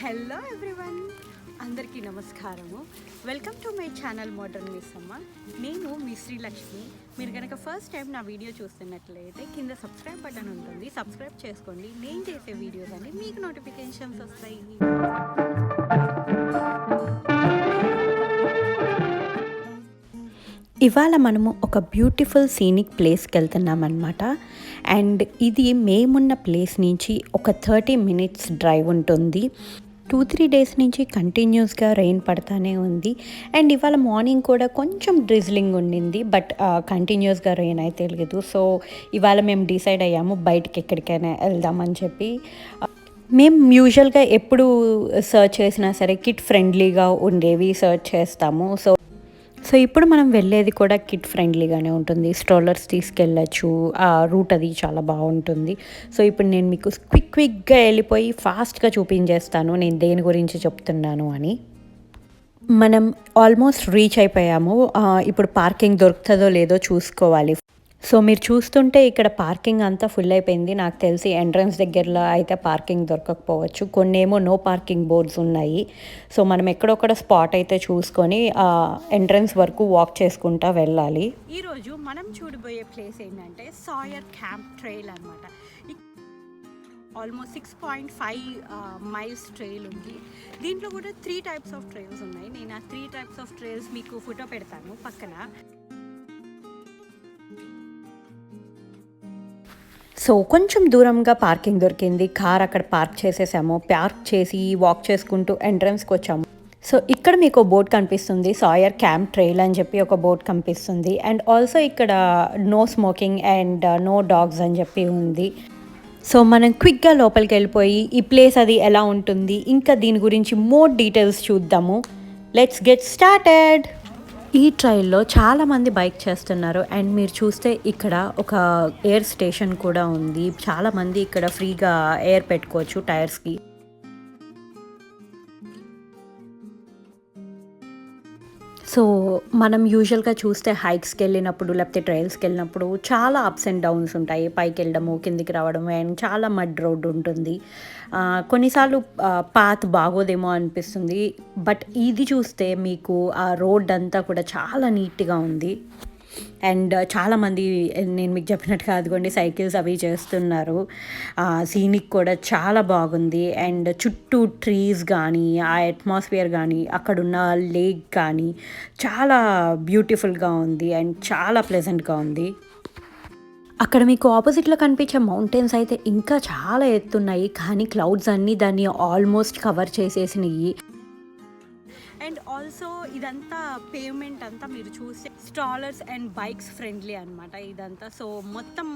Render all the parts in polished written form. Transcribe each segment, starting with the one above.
Hello everyone, అందరికీ నమస్కారము. Welcome to my channel modern miss అమ్మ. నేను మీ శ్రీలక్ష్మి. మీరు కనుక ఫస్ట్ టైం నా వీడియో చూస్తున్నట్లయితే కింద సబ్స్క్రైబ్ బటన్ ఉంటుంది, సబ్స్క్రైబ్ చేసుకోండి. నేను చేసే వీడియోస్ అన్ని మీకు నోటిఫికేషన్స్ వస్తాయి. ఇవాళ మనము ఒక బ్యూటిఫుల్ సీనిక్ ప్లేస్కి వెళ్తున్నాం అనమాట. అండ్ ఇది మేమున్న ప్లేస్ నుంచి ఒక 30 minutes డ్రైవ్ ఉంటుంది. 2-3 days నుంచి కంటిన్యూస్గా రెయిన్ పడతానే ఉంది. అండ్ ఇవాళ మార్నింగ్ కూడా కొంచెం డ్రిజ్లింగ్ ఉండింది, బట్ కంటిన్యూస్గా రెయిన్ అయితే లేదు. సో ఇవాళ మేము డిసైడ్ అయ్యాము బయటికి ఎక్కడికైనా వెళ్దామని చెప్పి. మేము యూజువల్గా ఎప్పుడు సర్చ్ చేసినా సరే కిడ్ ఫ్రెండ్లీగా ఉండేవి సర్చ్ చేస్తాము. సో ఇప్పుడు మనం వెళ్ళేది కూడా కిడ్ ఫ్రెండ్లీగానే ఉంటుంది. స్ట్రోలర్స్ తీసుకెళ్ళచ్చు, ఆ రూట్ అది చాలా బాగుంటుంది. సో ఇప్పుడు నేను మీకు క్విక్గా వెళ్ళిపోయి ఫాస్ట్గా చూపించేస్తాను నేను దేని గురించి చెప్తున్నాను అని. మనం ఆల్మోస్ట్ రీచ్ అయిపోయాము. ఇప్పుడు పార్కింగ్ దొరుకుతుందో లేదో చూసుకోవాలి. సో మీరు చూస్తుంటే ఇక్కడ పార్కింగ్ అంతా ఫుల్ అయిపోయింది. నాకు తెలిసి ఎంట్రన్స్ దగ్గరలో అయితే పార్కింగ్ దొరకకపోవచ్చు. కొన్ని ఏమో నో పార్కింగ్ బోర్డ్స్ ఉన్నాయి. సో మనం ఎక్కడొక్కడ స్పాట్ అయితే చూసుకొని ఎంట్రన్స్ వరకు వాక్ చేసుకుంటా వెళ్ళాలి. ఈరోజు మనం చూడబోయే ప్లేస్ ఏంటంటే సాయర్ క్యాంప్ ట్రైల్ అనమాట. ఆల్మోస్ట్ 6.5 miles ట్రైల్ ఉంది. దీంట్లో కూడా 3 types ఆఫ్ ట్రైల్స్ ఉన్నాయి. నేను ఆ 3 types ఆఫ్ ట్రైల్స్ మీకు ఫోటో పెడతాను పక్కన. సో కొంచెం దూరంగా పార్కింగ్ దొరికింది. కార్ అక్కడ పార్క్ చేసేసాము. పార్క్ చేసి వాక్ చేసుకుంటూ ఎంట్రన్స్కి వచ్చాము. సో ఇక్కడ మీకు బోర్డ్ కనిపిస్తుంది, సాయర్ క్యాంప్ ట్రైల్ అని చెప్పి ఒక బోర్డ్ కనిపిస్తుంది. అండ్ ఆల్సో ఇక్కడ no smoking and no dogs అని చెప్పి ఉంది. సో మనం క్విక్గా లోపలికి వెళ్ళిపోయి ఈ ప్లేస్ అది ఎలా ఉంటుంది, ఇంకా దీని గురించి మోర్ డీటెయిల్స్ చూద్దాము. Let's get started. ఈ ట్రైల్లో చాలామంది బైక్ చేస్తున్నారు. అండ్ మీరు చూస్తే ఇక్కడ ఒక ఎయిర్ స్టేషన్ కూడా ఉంది. చాలామంది ఇక్కడ ఫ్రీగా ఎయిర్ పెట్టుకోవచ్చు టైర్స్కి. సో మనం యూజువల్గా చూస్తే హైక్స్కి వెళ్ళినప్పుడు లేకపోతే ట్రైల్స్కి వెళ్ళినప్పుడు చాలా అప్స్ అండ్ డౌన్స్ ఉంటాయి. పైకి వెళ్ళడము, కిందికి రావడము, అండ్ చాలా మడ్ రోడ్ ఉంటుంది. కొన్నిసార్లు పాత్ బాగోదేమో అనిపిస్తుంది. బట్ ఇది చూస్తే మీకు ఆ రోడ్ అంతా కూడా చాలా నీట్గా ఉంది. అండ్ చాలామంది నేను మీకు చెప్పినట్టుగా అదిగోండి సైకిల్స్ అవి చేస్తున్నారు. సీనిక్ కూడా చాలా బాగుంది. అండ్ చుట్టూ ట్రీస్ కానీ, ఆ అట్మాస్ఫియర్ కానీ, అక్కడున్న లేక్ కానీ చాలా బ్యూటిఫుల్గా ఉంది అండ్ చాలా ప్లెజెంట్గా ఉంది. అక్కడ మీకు ఆపోజిట్లో కనిపించే మౌంటైన్స్ అయితే ఇంకా చాలా ఎత్తున్నాయి, కానీ క్లౌడ్స్ అన్నీ దాన్ని ఆల్మోస్ట్ కవర్ చేసేసినాయి. అండ్ ఆల్సో ఇదంతా పేవ్మెంట్ అంతా మీరు చూస్తే స్ట్రాలర్స్ అండ్ బైక్స్ ఫ్రెండ్లీ అనమాట ఇదంతా. సో మొత్తం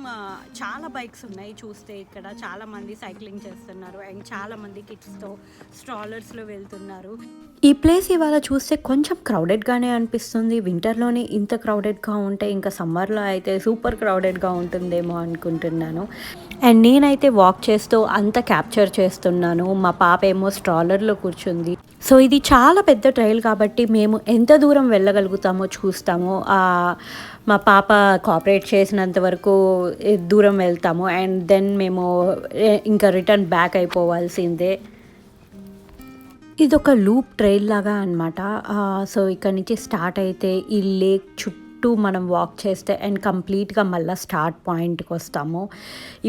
చాలా బైక్స్ ఉన్నాయి. చూస్తే ఇక్కడ చాలామంది సైక్లింగ్ చేస్తున్నారు అండ్ చాలామంది కిడ్స్తో స్ట్రాలర్స్లో వెళ్తున్నారు. ఈ ప్లేస్ ఇవాళ చూస్తే కొంచెం క్రౌడెడ్గానే అనిపిస్తుంది. వింటర్లోనే ఇంత క్రౌడెడ్గా ఉంటే ఇంకా సమ్మర్లో అయితే సూపర్ క్రౌడెడ్గా ఉంటుందేమో అనుకుంటున్నాను. అండ్ నేనైతే వాక్ చేస్తూ అంత క్యాప్చర్ చేస్తున్నాను. మా పాప ఏమో స్ట్రాలర్లో కూర్చుంది. సో ఇది చాలా పెద్ద ట్రైల్ కాబట్టి మేము ఎంత దూరం వెళ్ళగలుగుతామో చూస్తాము. మా పాప కోఆపరేట్ చేసినంత వరకు దూరం వెళ్తాము. అండ్ దెన్ మేము ఇంకా రిటర్న్ బ్యాక్ అయిపోవాల్సిందే. ఇది ఒక లూప్ ట్రైల్ లాగా అనమాట. సో ఇక్కడ నుంచి స్టార్ట్ అయితే ఈ లేక్ చుట్టూ మనం వాక్ చేస్తే అండ్ కంప్లీట్గా మళ్ళీ స్టార్ట్ పాయింట్కి వస్తాము.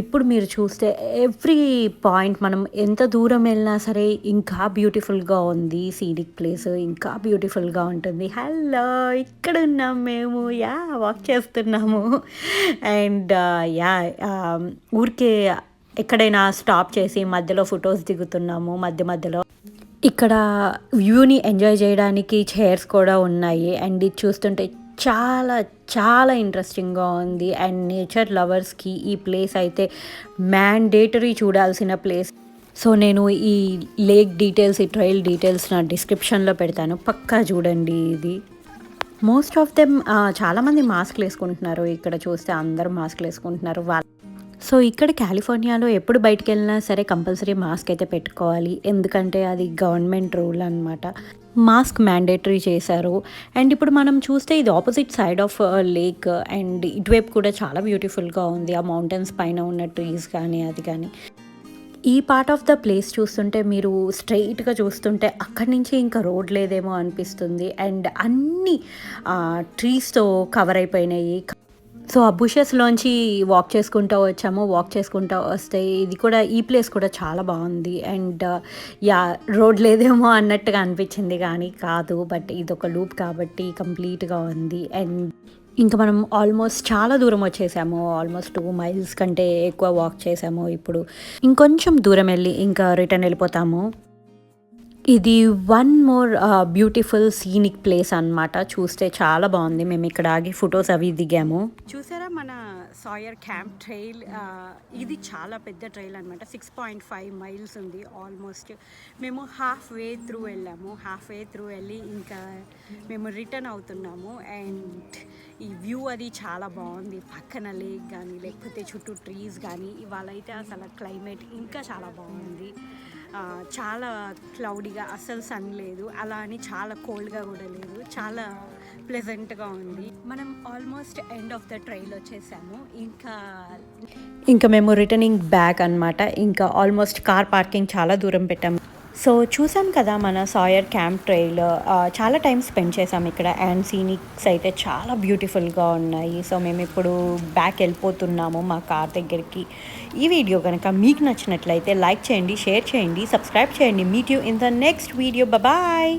ఇప్పుడు మీరు చూస్తే ఎవ్రీ పాయింట్ మనం ఎంత దూరం వెళ్ళినా సరే ఇంకా బ్యూటిఫుల్గా ఉంది. సీనిక్ ప్లేస్ ఇంకా బ్యూటిఫుల్గా ఉంటుంది. హలో, ఇక్కడ ఉన్నాం మేము. వాక్ చేస్తున్నాము. అండ్ ఊరికే ఎక్కడైనా స్టాప్ చేసి మధ్యలో ఫొటోస్ దిగుతున్నాము. మధ్యలో ఇక్కడ వ్యూని ఎంజాయ్ చేయడానికి చైర్స్ కూడా ఉన్నాయి. అండ్ ఇది చూస్తుంటే చాలా చాలా ఇంట్రెస్టింగ్గా ఉంది. అండ్ నేచర్ లవర్స్కి ఈ ప్లేస్ అయితే మ్యాండేటరీ చూడాల్సిన ప్లేస్. సో నేను ఈ లేక్ డీటెయిల్స్, ఈ ట్రైల్ డీటెయిల్స్ నా డిస్క్రిప్షన్లో పెడతాను, పక్కా చూడండి. ఇది మోస్ట్ ఆఫ్ దెమ్ చాలామంది మాస్క్లు వేసుకుంటున్నారు. ఇక్కడ చూస్తే అందరూ మాస్క్లు వేసుకుంటున్నారు. సో ఇక్కడ కాలిఫోర్నియాలో ఎప్పుడు బయటికి వెళ్ళినా సరే కంపల్సరీ మాస్క్ అయితే పెట్టుకోవాలి, ఎందుకంటే అది గవర్నమెంట్ రూల్ అనమాట. మాస్క్ మ్యాండేటరీ చేశారు. అండ్ ఇప్పుడు మనం చూస్తే ఇది opposite side of lake. And ఇటువైపు కూడా చాలా బ్యూటిఫుల్గా ఉంది. ఆ మౌంటైన్స్ పైన ఉన్న ట్రీస్ కానీ అది కానీ ఈ పార్ట్ ఆఫ్ ద ప్లేస్ చూస్తుంటే మీరు స్ట్రెయిట్‌గా చూస్తుంటే అక్కడి నుంచి ఇంకా రోడ్ లేదేమో అనిపిస్తుంది. అండ్ అన్నీ ట్రీస్‌తో కవర్ అయిపోయినాయి. సో, ఆ బుషెస్‌లోంచి వాక్ చేసుకుంటా వచ్చాము. వాక్ చేసుకుంటా వస్తే ఇది కూడా ఈ ప్లేస్ కూడా చాలా బావుంది. And yeah! రోడ్ లేదేమో అన్నట్టుగా అనిపించింది గానీ కాదు. బట్ ఇదొక లూప్ కాబట్టి కంప్లీట్‌గా ఉంది. అండ్ ఇంక మనం ఆల్మోస్ట్ చాలా దూరం వచ్చేసాము. ఆల్మోస్ట్ 2 మైల్స్ కంటే ఎక్కువ వాక్ చేసాము ఇప్పుడు. ఇంకొంచెం దూరం ఎళ్లి ఇంకా రిటర్న్ ఎళ్ళిపోతాము. ఇది one more beautiful scenic place అనమాట. చూస్తే చాలా బావుంది. మేమిక్కడ ఆగి ఫోటోస్ అవి దిగాము. చూసారా మన సాయర్ క్యాంప్ ట్రైల్ ఇది చాలా పెద్ద ట్రైల్ అనమాట. 6.5 మైల్స్ ఉంది ఆల్మోస్ట్. మేము హాఫ్ వే త్రూ వెళ్ళాము. హాఫ్ వే త్రూ వెళ్ళి ఇంకా మేము రిటర్న్ అవుతున్నాము. అండ్ ఈ వ్యూ అది చాలా బాగుంది. పక్కన లేక్ కానీ లేకపోతే చుట్టూ ట్రీస్ కానీ ఇవాళ అయితే అసలు క్లైమేట్ ఇంకా చాలా బాగుంది. చాలా క్లౌడీగా అస్సలు సన్ లేదు, అలా అని చాలా కోల్డ్గా కూడా లేదు, చాలా ప్లెజెంట్గా ఉంది. మనం almost end of the trail వచ్చేసాము. ఇంకా మేము రిటర్నింగ్ బ్యాక్ అనమాట. ఇంకా ఆల్మోస్ట్ కార్ పార్కింగ్ చాలా దూరం పెట్టాము. సో చూసాం కదా మన సాయర్ క్యాంప్ ట్రైల్. చాలా టైం స్పెండ్ చేసాం ఇక్కడ. అండ్ సీనిక్స్ అయితే చాలా బ్యూటిఫుల్గా ఉన్నాయి. సో మేము ఇప్పుడు బ్యాక్ వెళ్ళిపోతున్నాము మా కార్ దగ్గరికి. ఈ వీడియో కనుక మీకు నచ్చినట్లయితే లైక్ చేయండి, షేర్ చేయండి, సబ్స్క్రైబ్ చేయండి. Meet you in the next video. Bye.